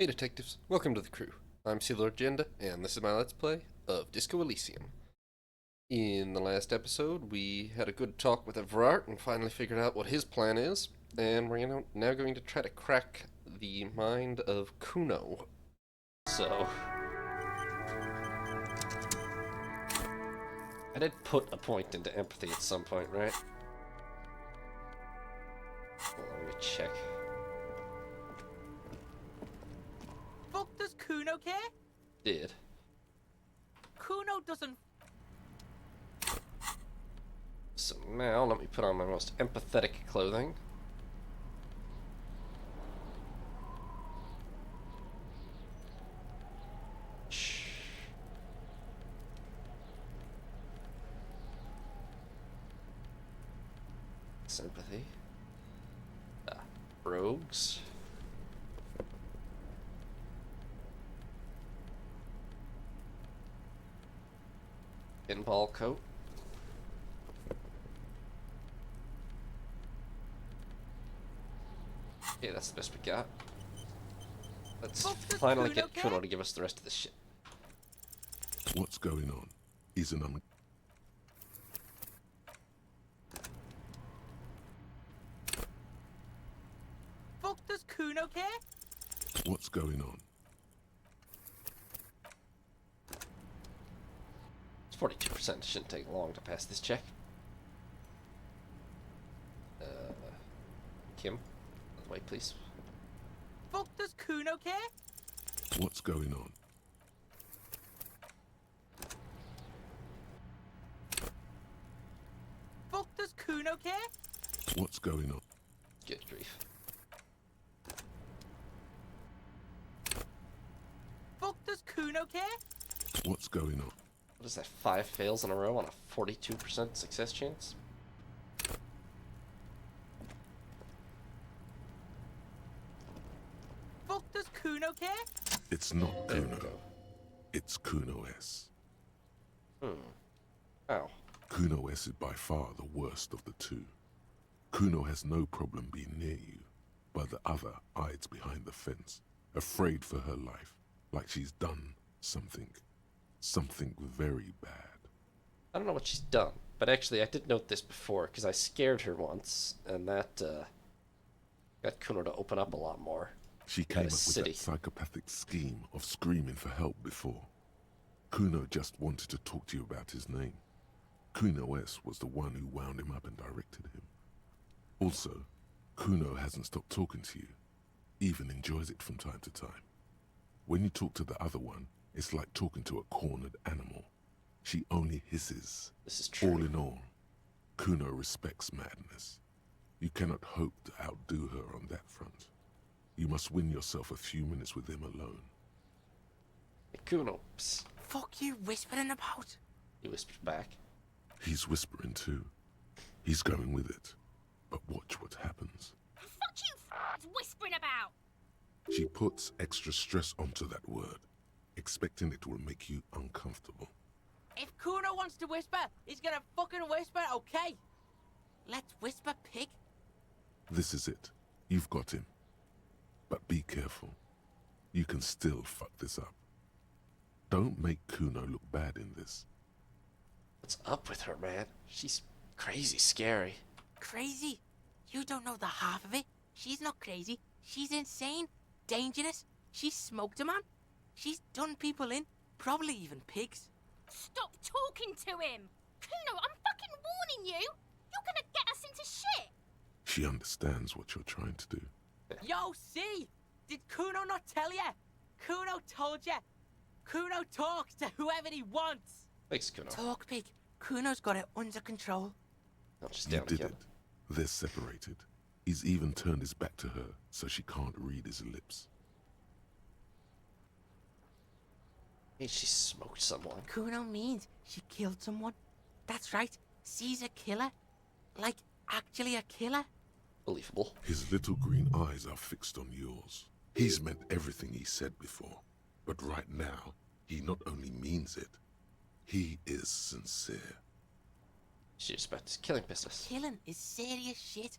Hey detectives, welcome to the crew. I'm Sea Lord Jenda, and this is my Let's Play of Disco Elysium. In the last episode, we had a good talk with Wirral and finally figured out what his plan is, and we're now going to try to crack the mind of Cuno. So, I did put a point into empathy at some point, right? Well, let me check. Fuck does Cuno care? Did. Cuno doesn't. So now, let me put on my most empathetic clothing. Sympathy. Rogues. Pinball coat. Yeah, that's the best we got. Let's finally get Cuno to give us the rest of this shit. What's going on? Is an Fuck does Cuno care? What's going on? It's 42%. Shouldn't take long to pass this check. Kim, out of the way, please. Fuck does Cuno care? What's going on? Fuck does Cuno care? What's going on? Good grief. Fuck does Cuno care? What's going on? What is that? 5 fails in a row on a 42% success chance? Fuck does Cuno care? It's not There we Cuno. go. It's Cuno S. Ow. Cuno S is by far the worst of the two. Cuno has no problem being near you, but the other hides behind the fence, afraid for her life, like she's done something very bad. I don't know what she's done, but actually I did note this before, because I scared her once, and that, got Cuno to open up a lot more. She came up with city. that psychopathic scheme of screaming for help before. Cuno just wanted to talk to you about his name. Cuno S was the one who wound him up and directed him. Also, Cuno hasn't stopped talking to you, even enjoys it from time to time. When you talk to the other one, it's like talking to a cornered animal. She only hisses. This is true. All in all, Cuno respects madness. You cannot hope to outdo her on that front. You must win yourself a few minutes with him alone. Hey, Cuno, psst. Fuck you whispering about? He whispers back. He's whispering too. He's going with it. But watch what happens. Fuck you whispering about! She puts extra stress onto that word, expecting it will make you uncomfortable. If Cuno wants to whisper, he's gonna fucking whisper, okay? Let's whisper, pig. This is it. You've got him. But be careful. You can still fuck this up. Don't make Cuno look bad in this. What's up with her, man? She's crazy scary. Crazy? You don't know the half of it. She's not crazy. She's insane, dangerous. She's smoked a man. She's done people in, probably even pigs. Stop talking to him! Cuno, I'm fucking warning you! You're gonna get us into shit! She understands what you're trying to do. Yo, see? Did Cuno not tell ya? Cuno told ya. Cuno talks to whoever he wants. Thanks, Cuno. Talk, pig. Cuno's got it under control. Not just You down did again. it. They're separated. He's even turned his back to her, so she can't read his lips. Hey, she smoked someone. Cuno means she killed someone. That's right. She's a killer. Like, actually a killer. Believable. His little green eyes are fixed on yours. He's meant everything he said before, but right now, he not only means it, he is sincere. She's about this killing business. Killing is serious shit.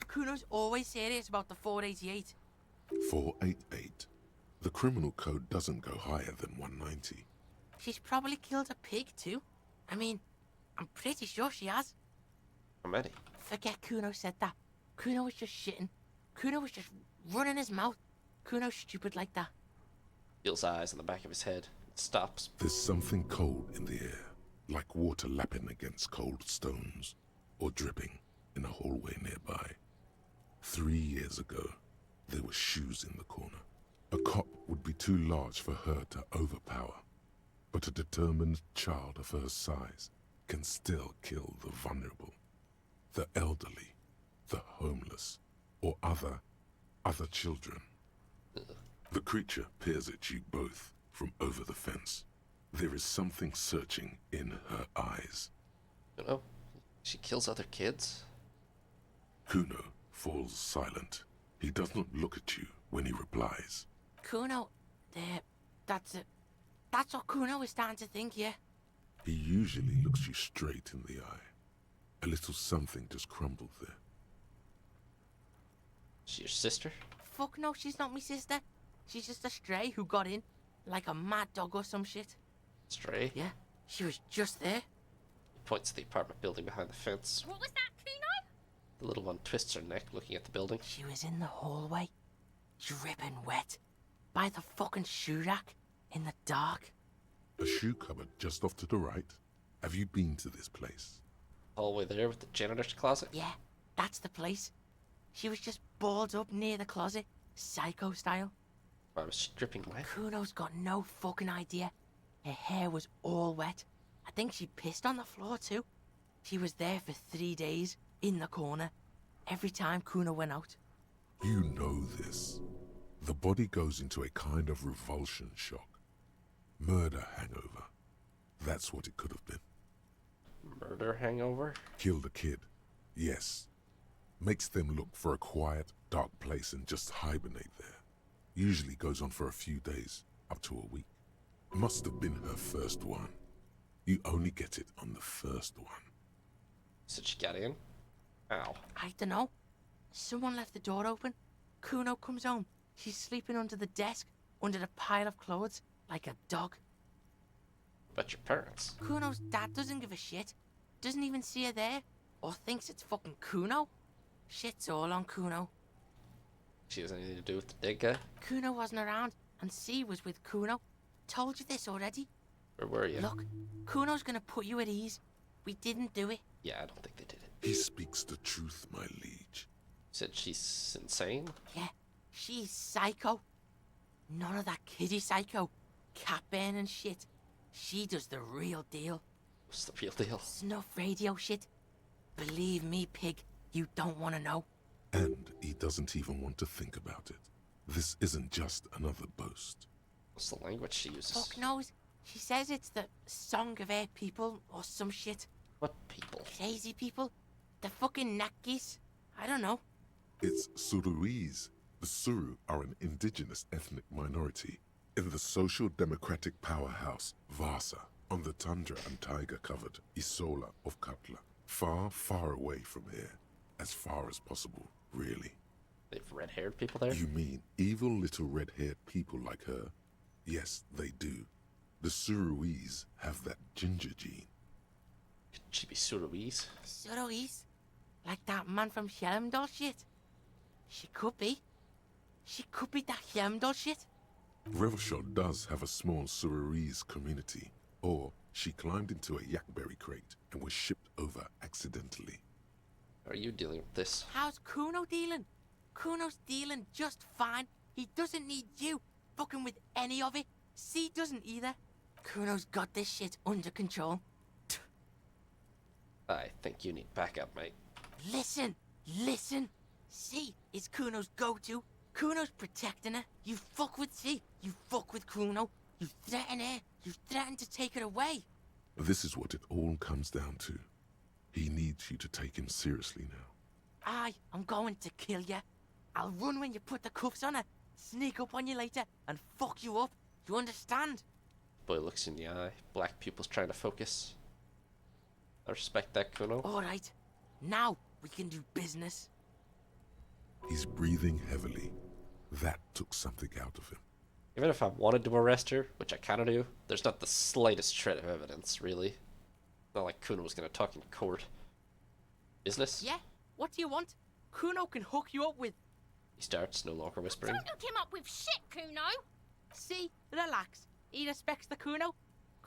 Cuno's always serious about the 488. 488. The criminal code doesn't go higher than 190. She's probably killed a pig too. I mean, I'm pretty sure she has. How many? Forget Cuno said that. Cuno was just shitting. Cuno was just running his mouth. Cuno's stupid like that. Feels eyes on the back of his head. It stops. There's something cold in the air, like water lapping against cold stones, or dripping in a hallway nearby. 3 years ago, there were shoes in the corner. A cop would be too large for her to overpower, but a determined child of her size can still kill the vulnerable, the elderly, the homeless, or other children. The creature peers at you both from over the fence. There is something searching in her eyes. You know, she kills other kids. Cuno falls silent. He does not look at you when he replies. Cuno, that's it. That's what Cuno is starting to think, yeah. He usually looks you straight in the eye. A little something just crumbled there. She your sister? Fuck no, she's not my sister. She's just a stray who got in, like a mad dog or some shit. Stray? Yeah, she was just there. He points to the apartment building behind the fence. What was that, Cuno? The little one twists her neck looking at the building. She was in the hallway, dripping wet, by the fucking shoe rack, in the dark. A shoe cupboard just off to the right. Have you been to this place? Hallway there with the janitor's closet? Yeah, that's the place. She was just balled up near the closet, psycho style. Why was she dripping wet? Kuno's got no fucking idea. Her hair was all wet. I think she pissed on the floor too. She was there for 3 days, in the corner, every time Cuno went out. You know this. The body goes into a kind of revulsion shock. Murder hangover. That's what it could have been. Murder hangover? Killed a kid. Yes. Makes them look for a quiet, dark place and just hibernate there. Usually goes on for a few days, up to a week. Must have been her first one. You only get it on the first one. Said she got in? Ow. I dunno. Someone left the door open. Cuno comes home. She's sleeping under the desk, under the pile of clothes, like a dog. But your parents? Cuno's dad doesn't give a shit. Doesn't even see her there. Or thinks it's fucking Cuno. Shit's all on Cuno. She has anything to do with the dead guy? Cuno wasn't around, and C was with Cuno. Told you this already. Where were you? Look, Cuno's gonna put you at ease. We didn't do it. Yeah, I don't think they did it. He speaks the truth, my liege. Said she's insane? Yeah, she's psycho. None of that kiddie psycho. Cat burning shit. She does the real deal. What's the real deal? Snuff radio shit. Believe me, pig, you don't want to know. And he doesn't even want to think about it. This isn't just another boast. What's the language she uses? Fuck knows. She says it's the Song of Air people or some shit. What people? Crazy people. The fucking Nakis. I don't know. It's Suruese. The Suru are an indigenous ethnic minority in the social democratic powerhouse Vasa on the tundra and tiger-covered Isola of Katla. Far, far away from here. As far as possible, really. They've red-haired people there? You mean evil little red-haired people like her? Yes, they do. The Suruese have that ginger gene. Could she be Suruese? Surois? Like that man from Helmdall shit? She could be. She could be that Helmdall shit. Revelshot does have a small Suruese community, or she climbed into a yakberry crate and was shipped over accidentally. How are you dealing with this? How's Cuno dealing? Cuno's dealing just fine. He doesn't need you fucking with any of it. C doesn't either. Cuno's got this shit under control. I think you need backup, mate. Listen, listen. C is Cuno's go-to. Cuno's protecting her. You fuck with C, you fuck with Cuno. You threaten her, you threaten to take her away. This is what it all comes down to. He needs you to take him seriously now. I'm going to kill you. I'll run when you put the cuffs on her, sneak up on you later, and fuck you up. You understand? Boy looks in the eye, black pupils trying to focus. I respect that, Cuno. Alright, now we can do business. He's breathing heavily. That took something out of him. Even if I wanted to arrest her, which I kind of do, there's not the slightest shred of evidence, really. Not like Kuno was going to talk in court. Business? Yeah? What do you want? Cuno can hook you up with... He starts, no longer whispering. Don't hook him up with shit, Cuno. See? Relax. He respects the Cuno.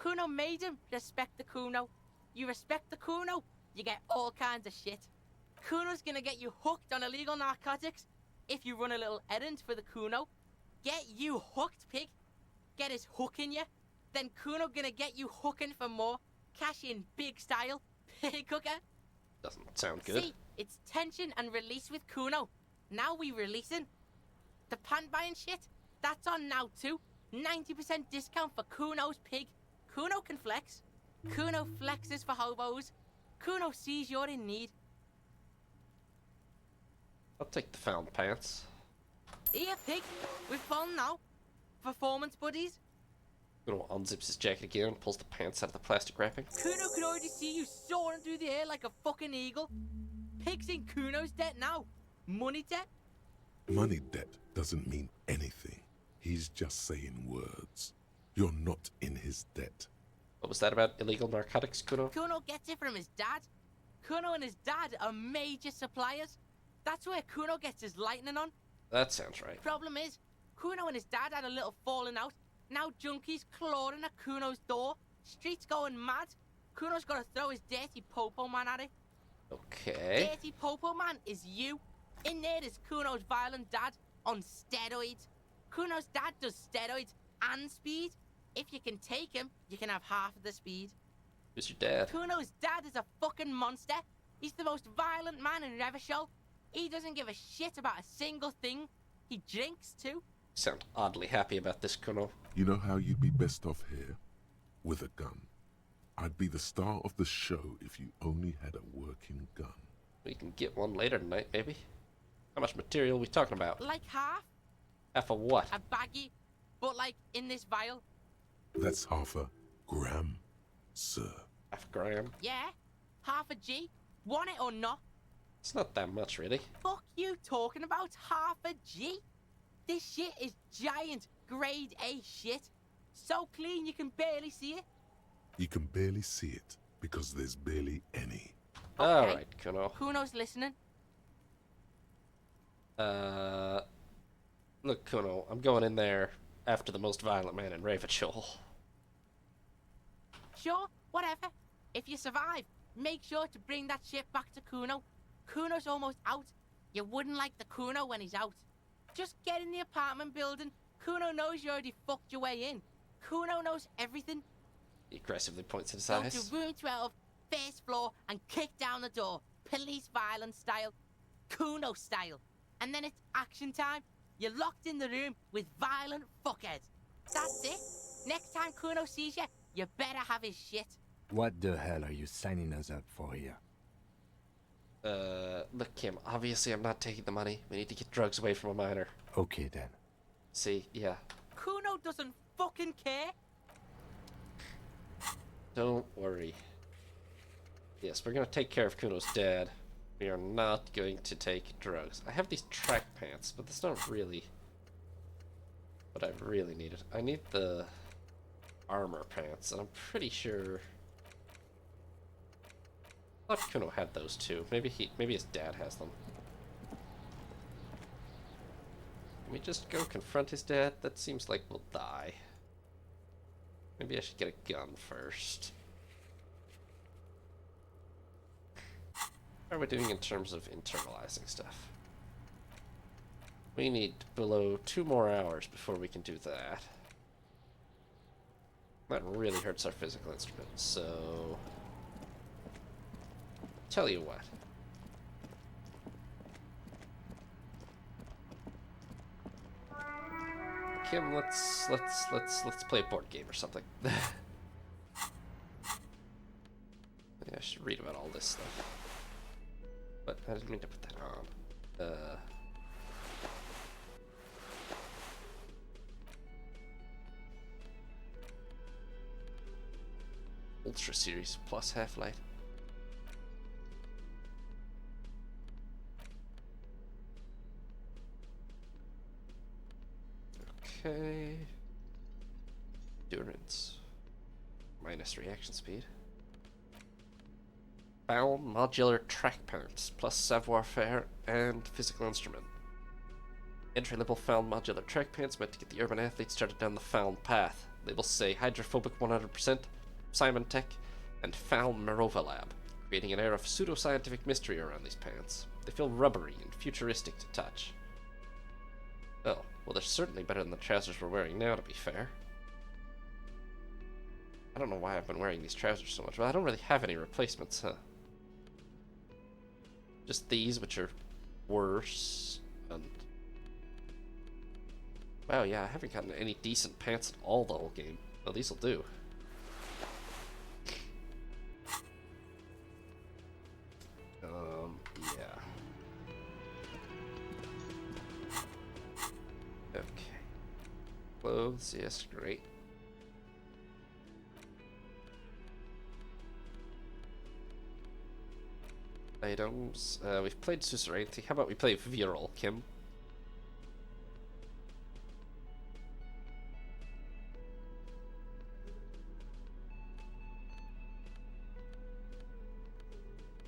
Cuno made him respect the Cuno. You respect the Cuno, you get all kinds of shit. Cuno's gonna get you hooked on illegal narcotics if you run a little errand for the Cuno. Get you hooked, pig. Get his hook in you. Then Cuno gonna get you hooking for more. Cash in big style. Pig hooker. Doesn't sound good. See, it's tension and release with Cuno. Now we releasing. The pant buying shit, that's on now too. 90% discount for Cuno's pig. Cuno can flex. Cuno flexes for hobos. Cuno sees you're in need. I'll take the found pants. Here, pig. We're full now. Performance buddies. Kuno unzips his jacket again and pulls the pants out of the plastic wrapping. Cuno can already see you soaring through the air like a fucking eagle. Pig's in Cuno's debt now. Money debt. Money debt doesn't mean anything. He's just saying words. You're not in his debt. What was that about illegal narcotics, Kuno? Cuno gets it from his dad. Cuno and his dad are major suppliers. That's where Cuno gets his lightning on. That sounds right. Problem is, Cuno and his dad had a little falling out. Now junkies clawing at Cuno's door. Streets going mad. Cuno's got to throw his dirty popo man at it. Okay. Dirty popo man is you. In there is Cuno's violent dad on steroids. Cuno's dad does steroids and speed. If you can take him, you can have half of the speed. Who's your dad? Cuno's dad is a fucking monster. He's the most violent man in Revachol. He doesn't give a shit about a single thing. He drinks too. You sound oddly happy about this, Kuno. You know how you'd be best off here? With a gun. I'd be the star of the show if you only had a working gun. We can get one later tonight, maybe. How much material are we talking about? Like half Half of what? a baggie, but like in this vial. That's half a gram, sir. Half a gram? Yeah, half a G. Want it or not? It's not that much, really. Fuck you talking about half a G? This shit is giant grade A shit. So clean you can barely see it. You can barely see it because there's barely any. Okay. Alright, Kuno. Cuno's listening. Look, Kuno, I'm going in there after the most violent man in Ravachol. Sure, whatever. If you survive, make sure to bring that shit back to Cuno. Cuno's almost out. You wouldn't like the Cuno when he's out. Just get in the apartment building. Cuno knows you already fucked your way in. Cuno knows everything. He aggressively points at his Go eyes. to room 12, first floor, and kick down the door. Police violence style. Cuno style. And then it's action time. You're locked in the room with violent fuckheads. That's it. Next time Cuno sees you, you better have his shit. What the hell are you signing us up for here? Look, Kim, obviously I'm not taking the money. We need to get drugs away from a minor. Okay then. See, yeah. Cuno doesn't fucking care. Don't worry. Yes, we're gonna take care of Kuno's dad. We are not going to take drugs. I have these track pants, but that's not really what I really needed. I need the armor pants, and I'm pretty sure I thought Cuno had those too. Maybe his dad has them. Can we just go confront his dad? That seems like we'll die. Maybe I should get a gun first. How are we doing in terms of internalizing stuff? We need below 2 more hours before we can do that. That really hurts our physical instrument, so... Tell you what. Kim, let's play a board game or something. I think I should read about all this stuff. But I didn't mean to put that on. Ultra Series plus Half-Life. Okay. Endurance. Minus reaction speed. Found modular track parts, plus savoir-faire and physical instrument. Entry-level found modular track pants meant to get the urban athlete started down the found path. Labels say hydrophobic 100%, Simon Tech, and found Merova Lab, creating an air of pseudoscientific mystery around these pants. They feel rubbery and futuristic to touch. Oh, well, they're certainly better than the trousers we're wearing now, to be fair. I don't know why I've been wearing these trousers so much, but I don't really have any replacements, huh? Just these, which are worse, and... Wow, yeah, I haven't gotten any decent pants at all the whole game. Well, these'll do. Yeah. Okay. Clothes, yes, great. Items. We've played Suzerainty. How about we play Wirral, Kim?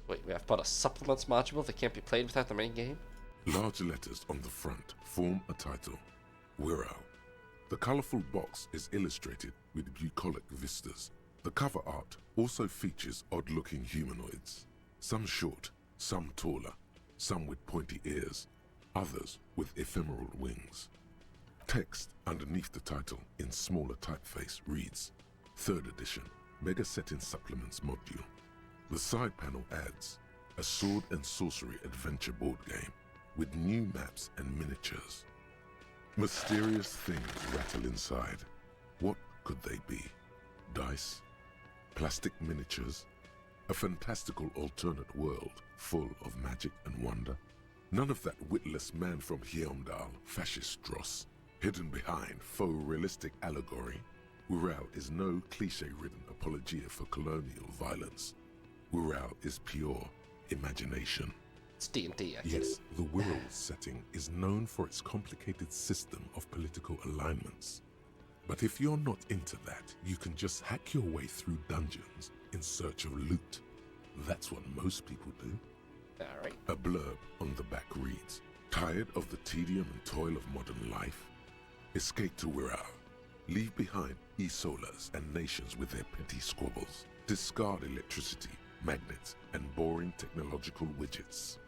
Wait, we have bought a supplements module that can't be played without the main game? Large letters on the front form a title. Wirral. The colorful box is illustrated with bucolic vistas. The cover art also features odd-looking humanoids. Some short, some taller, some with pointy ears, others with ephemeral wings. Text underneath the title in smaller typeface reads, 3rd edition, Mega Setting Supplements Module. The side panel adds a sword and sorcery adventure board game with new maps and miniatures. Mysterious things rattle inside. What could they be? Dice? Plastic miniatures? A fantastical alternate world full of magic and wonder? None of that witless man from Heimdall, fascist dross, hidden behind faux realistic allegory. Wirral is no cliche-ridden apologia for colonial violence. Wirral is pure imagination. It's D&D, I guess. Yes, the Wirral setting is known for its complicated system of political alignments. But if you're not into that, you can just hack your way through dungeons in search of loot. That's what most people do. Alright. A blurb on the back reads, tired of the tedium and toil of modern life? Escape to Wirral. Leave behind e-solas and nations with their petty squabbles. Discard electricity, magnets, and boring technological widgets.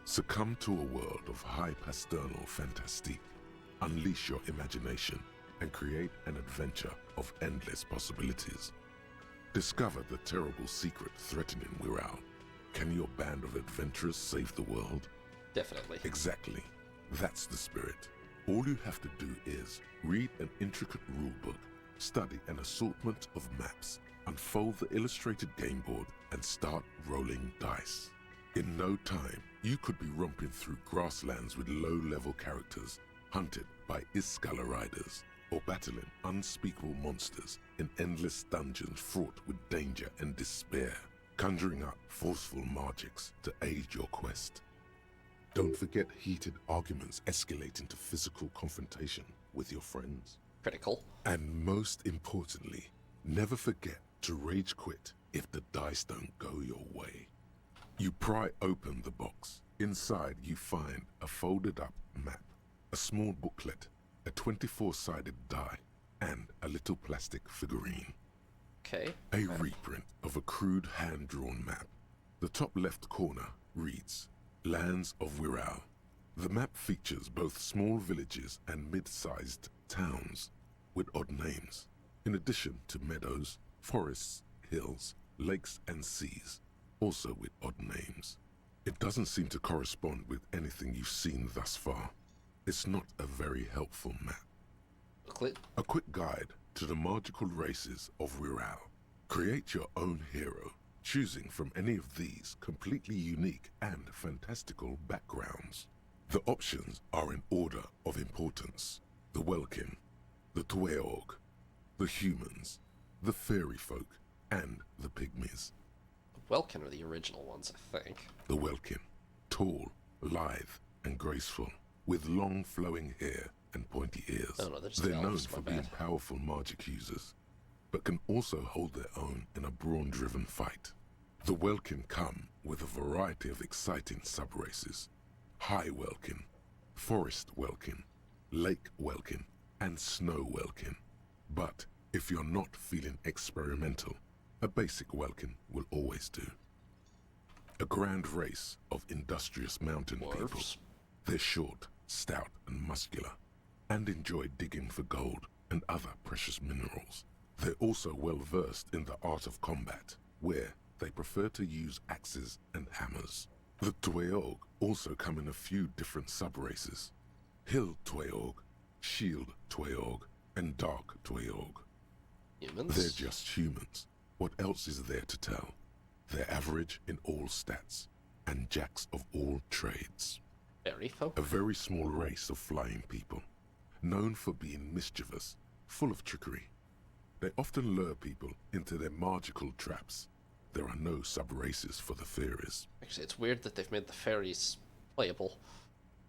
Succumb to a world of high pasternal fantastique. Unleash your imagination and create an adventure of endless possibilities. Discover the terrible secret threatening Wirral. Can your band of adventurers save the world? Definitely. Exactly. That's the spirit. All you have to do is read an intricate rulebook, study an assortment of maps, unfold the illustrated game board, and start rolling dice. In no time, you could be romping through grasslands with low-level characters, hunted by Iskala riders, or battling unspeakable monsters in endless dungeons fraught with danger and despair, conjuring up forceful magics to aid your quest. Don't forget heated arguments escalating to physical confrontation with your friends. Critical. And most importantly, never forget to rage quit if the dice don't go your way. You pry open the box. Inside you find a folded up map, a small booklet, a 24-sided die, and a little plastic figurine. Okay. A reprint of a crude hand-drawn map. The top left corner reads, Lands of Wirral. The map features both small villages and mid-sized towns with odd names, in addition to meadows, forests, hills, lakes, and seas, also with odd names. It doesn't seem to correspond with anything you've seen thus far. It's not a very helpful map. A quick guide to the magical races of Wirral. Create your own hero, choosing from any of these completely unique and fantastical backgrounds. The options are in order of importance. The Welkin, the Tweog, the humans, the fairy folk, and the pygmies. Welkin are the original ones, I think. The Welkin, tall, lithe, and graceful, with long flowing hair and pointy ears. Oh no, they're just They're known elves, for my being bad. powerful magic users, but can also hold their own in a brawn-driven fight. The Welkin come with a variety of exciting sub-races. High Welkin, Forest Welkin, Lake Welkin, and Snow Welkin. But if you're not feeling experimental, a basic Welkin will always do. A grand race of industrious mountain people. Dwarves. They're short, stout, and muscular, and enjoy digging for gold and other precious minerals. They're also well versed in the art of combat, where they prefer to use axes and hammers. The Tweog also come in a few different sub-races. Hill Tweog, Shield Tweog, and Dark Tweog. Humans? They're just humans. What else is there to tell? They're average in all stats, and jacks of all trades. Fairy folk? A very small race of flying people, known for being mischievous, full of trickery. They often lure people into their magical traps. There are no sub-races for the fairies. Actually, it's weird that they've made the fairies playable.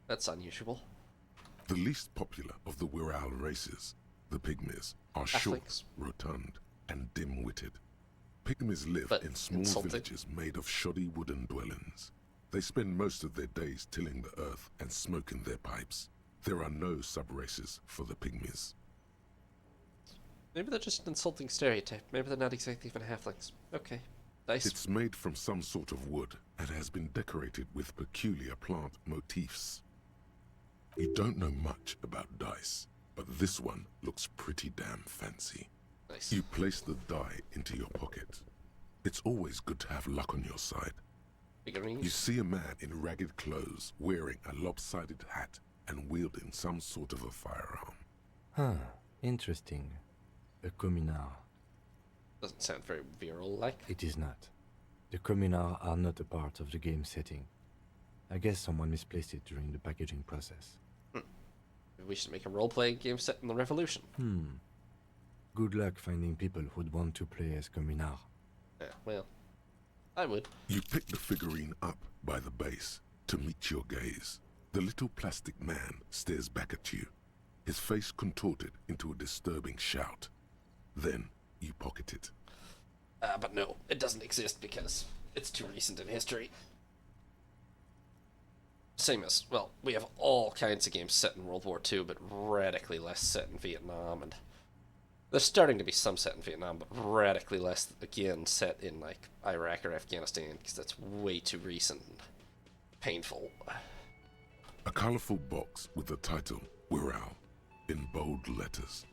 That's unusual. The least popular of the Wirral races, the Pygmies, are short, Halflings. rotund, and dim-witted. Pygmies live But in small insulting. villages made of shoddy wooden dwellings. They spend most of their days tilling the earth and smoking their pipes. There are no sub-races for the Pygmies. Maybe they're just an insulting stereotype. Maybe they're not exactly even halflings. Okay. Nice. It's made from some sort of wood and has been decorated with peculiar plant motifs. You don't know much about dice, but this one looks pretty damn fancy. Nice. You place the die into your pocket. It's always good to have luck on your side. Figurines? You see a man in ragged clothes wearing a lopsided hat and wielding some sort of a firearm. Huh, interesting. A communard. Doesn't sound very Wirral-like. It is not. The communards are not a part of the game setting. I guess someone misplaced it during the packaging process. Maybe we should make a role-playing game set in the Revolution. Good luck finding people who'd want to play as communard. Yeah, well, I would. You pick the figurine up by the base to meet your gaze. The little plastic man stares back at you, his face contorted into a disturbing shout. Then you pocket it. But no, it doesn't exist because it's too recent in history. Same as, well, we have all kinds of games set in World War II, but radically less set in Vietnam, and there's starting to be some set in Vietnam, but radically less, again, set in, like, Iraq or Afghanistan, because that's way too recent and painful. A colorful box with the title Wirral in bold letters.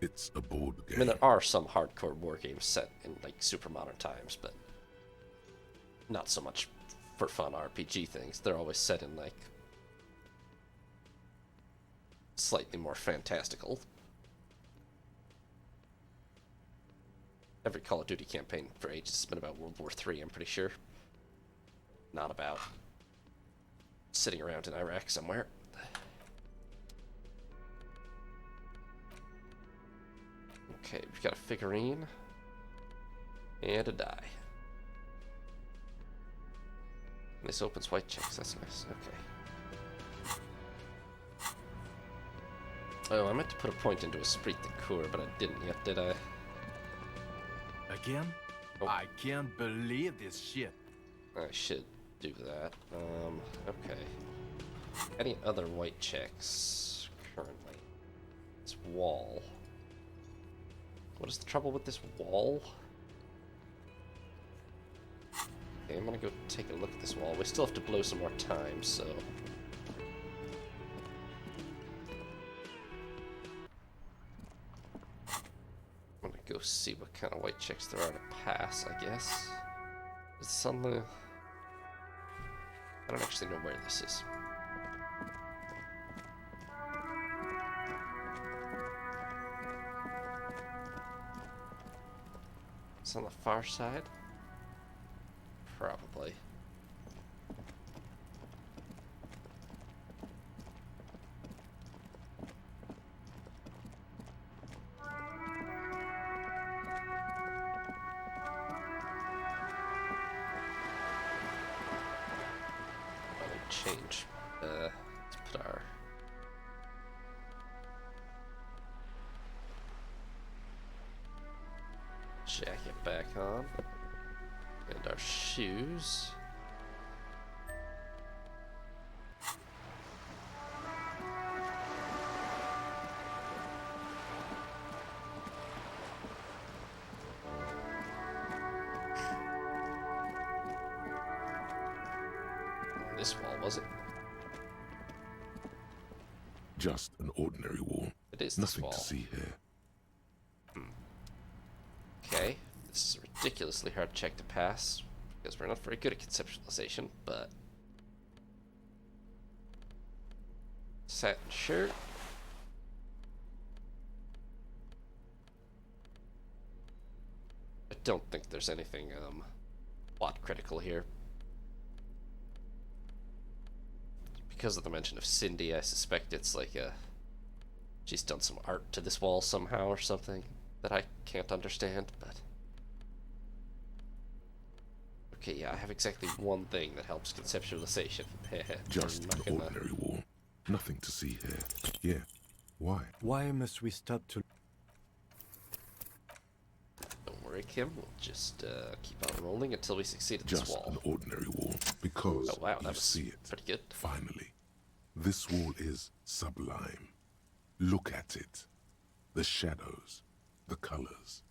It's a board I game. mean, there are some hardcore war games set in, like, super modern times, but not so much for fun RPG things. They're always set in, like, slightly more fantastical. Every Call of Duty campaign for ages has been about World War III, I'm pretty sure. Not about sitting around in Iraq somewhere. Okay, we've got a figurine and a die. This opens white checks, that's nice. Okay. Oh, I meant to put a point into Esprit de Cour, but I didn't yet, did I? Again? Oh. I can't believe this shit. I should do that. Okay. Any other white checks currently? This wall. What is the trouble with this wall? Okay, I'm gonna go take a look at this wall. We still have to blow some more time, so... I'm gonna go see what kind of white checks there are to pass, I guess. Is this on the... I don't actually know where this is. It's on the far side? Probably. change. Let's put our jacket back on. And our shoes. This wall, was it? Just an ordinary wall. It is this Nothing wall. to see here. Okay, this is a ridiculously hard check to pass because we're not very good at conceptualization, but satin shirt. I don't think there's anything plot critical here. Because of the mention of Cindy, I suspect it's like she's done some art to this wall somehow or something that I can't understand, but okay, yeah, I have exactly one thing that helps conceptualization. Just I'm an not gonna- ordinary wall. Nothing to see here. Yeah. Why? Why must we stop to... Don't worry, Kim. We'll just keep on rolling until we succeed at this Just wall. an ordinary wall. Because Oh wow, that you was see it. pretty good. Finally. This wall is sublime. Look at it. The shadows. The colors.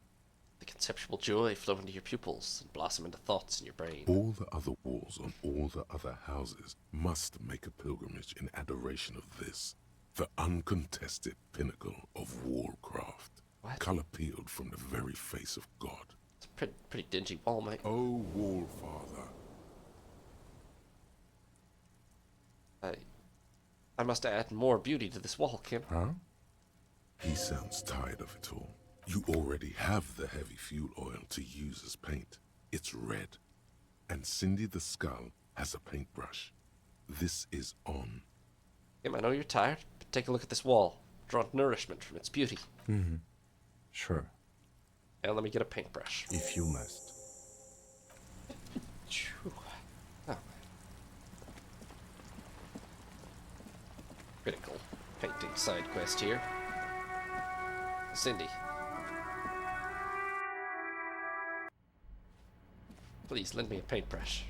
The conceptual joy flow into your pupils and blossom into thoughts in your brain. All the other walls on all the other houses must make a pilgrimage in adoration of this, the uncontested pinnacle of wallcraft. What? Color peeled from the very face of God. It's a pretty dingy wall, mate. Oh, wall father. I must add more beauty to this wall, Kim. Huh? He sounds tired of it all. You already have the heavy fuel oil to use as paint. It's red. And Cindy the Skull has a paintbrush. This is on. Kim, I know you're tired, but take a look at this wall. Draw nourishment from its beauty. Mm-hmm. Sure. And let me get a paintbrush. If you must. Phew. Oh. Critical painting side quest here. Cindy. Please lend me a paintbrush.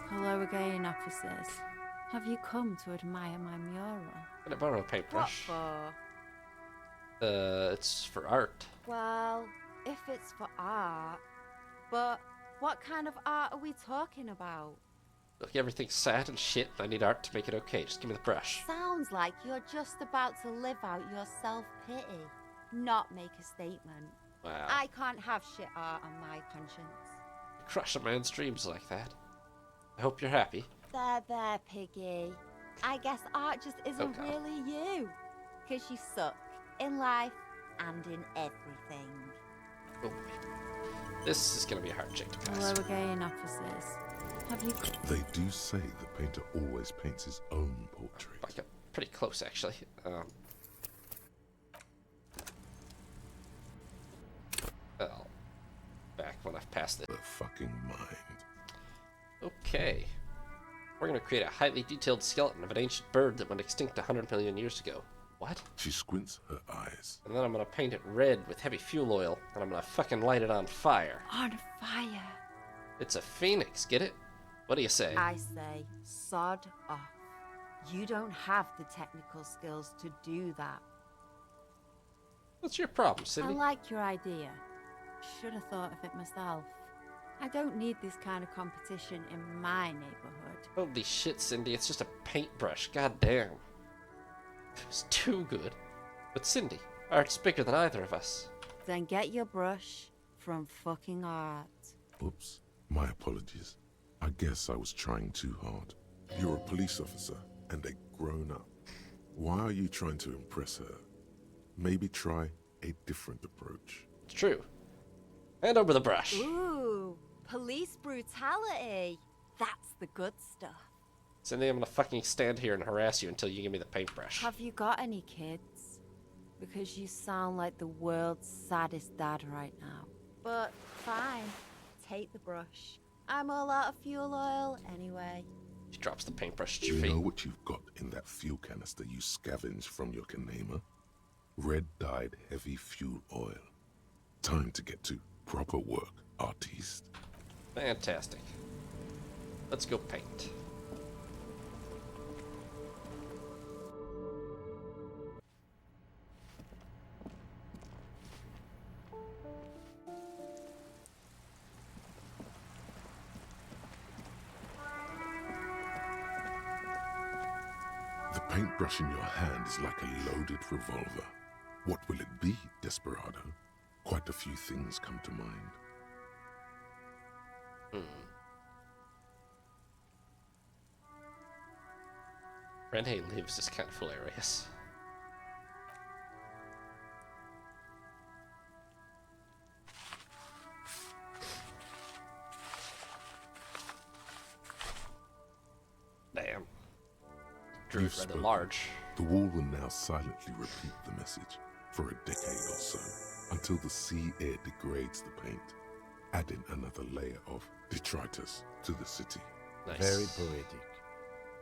Hello again, officers. Have you come to admire my mural? Can I borrow a What paintbrush? for? It's for art. Well, if it's for art. But what kind of art are we talking about? Look, everything's sad and shit, and I need art to make it okay. Just give me the brush. Sounds like you're just about to live out your self-pity, not make a statement. Wow. I can't have shit art on my conscience. Crush a man's dreams like that. I hope you're happy. There, Piggy. I guess art just isn't God. really you. 'Cause you suck in life and in everything. Oh, this is gonna be a hard check to Hello pass. again, officers. Have you... They do say the painter always paints his own portrait. I got pretty close, actually. Well, back when I've passed it. The fucking mind. Okay. We're gonna create a highly detailed skeleton of an ancient bird that went extinct 100 million years ago. What? She squints her eyes. And then I'm gonna paint it red with heavy fuel oil, and I'm gonna fucking light it on fire. On fire. It's a phoenix, get it? What do you say? I say, sod off. You don't have the technical skills to do that. What's your problem, I Cindy? like your idea. Should have thought of it myself. I don't need this kind of competition in my neighborhood. Holy shit, Cindy, it's just a paintbrush, goddamn. It was too good. But Cindy, art's bigger than either of us. Then get your brush from fucking art. Oops. My apologies. I guess I was trying too hard. You're a police officer and a grown-up. Why are you trying to impress her? Maybe try a different approach. It's true. Hand over the brush. Ooh, police brutality. That's the good stuff. Cindy, I'm gonna fucking stand here and harass you until you give me the paintbrush. Have you got any kids? because you sound like the world's saddest dad right now. But fine, take the brush. I'm all out of fuel oil anyway. She drops the paintbrush at Do your you feet. know what you've got in that fuel canister you scavenged from your Kanema? Red-dyed heavy fuel oil. Time to get to proper work, artiste. Fantastic. Let's go paint. The paintbrush in your hand is like a loaded revolver. What will it be, Desperado? Quite a few things come to mind. Rene lives is kind of hilarious. Damn. Drew You've rather spoken. large. The wall will now silently repeat the message for a decade or so, until the sea air degrades the paint, adding another layer of detritus to the city. Nice. Very poetic.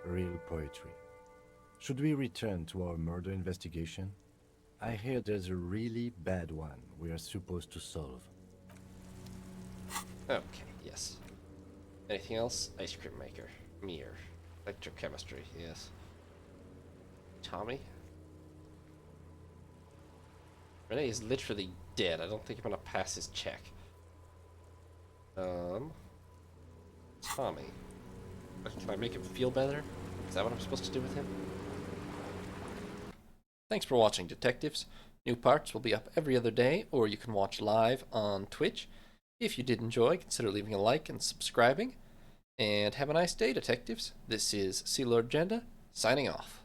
Real poetry. Should we return to our murder investigation? I hear there's a really bad one we are supposed to solve. Okay, yes. Anything else? Ice cream maker. Mirror. Electrochemistry, yes. Tommy? Rene is literally dead. I don't think I'm gonna pass his check. Tommy. Can I make him feel better? Is that what I'm supposed to do with him? Thanks for watching, detectives. New parts will be up every other day, or you can watch live on Twitch. If you did enjoy, consider leaving a like and subscribing. And have a nice day, detectives. This is Sea Lord Jenda, signing off.